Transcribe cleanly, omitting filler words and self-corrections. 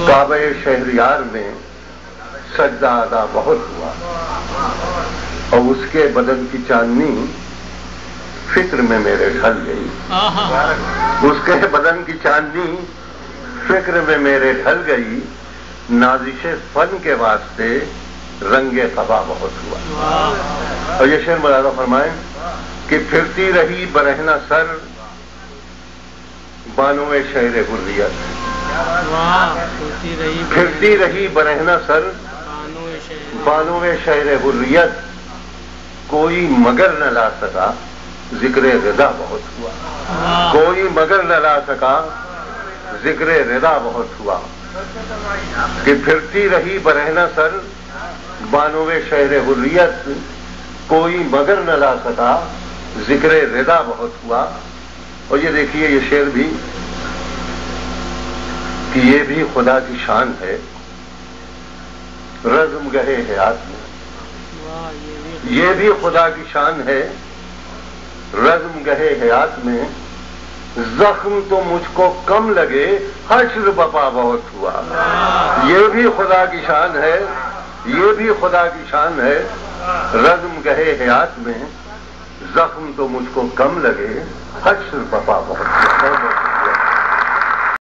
کعبہ شہریار میں سجدہ ادا بہت ہوا اور اس کے بدن کی چاندنی فکر میں میرے ڈھل گئی. اس کے بدن کی چاندنی فکر میں میرے ڈھل گئی. نازش فن کے واسطے رنگ قبا بہت ہوا. اور یہ شعر ملاحظہ فرمائیں کہ پھرتی رہی برہنہ سر بانو شہر حریت. پھرتی رہی برہنہ سر بانو شہر حریت کوئی مگر نہ لا سکا ذکر رضا بہت ہوا. کوئی مگر نہ لا سکا ذکر رضا بہت ہوا. کہ پھرتی رہی برہنہ سر بانو شہر حریت کوئی مگر نہ لا سکا ذکر رضا بہت ہوا. اور یہ دیکھیے یہ شعر بھی کہ یہ بھی خدا کی شان ہے. رزم گہے حیات میں یہ بھی خدا کی شان ہے. رزم گہے حیات میں زخم تو مجھ کو کم لگے حشر بپا بہت ہوا. یہ بھی خدا کی شان ہے. یہ بھی خدا کی شان ہے. رزم گہے حیات میں زخم تو مجھ کو کم لگے حشر بپا بہت ہوا.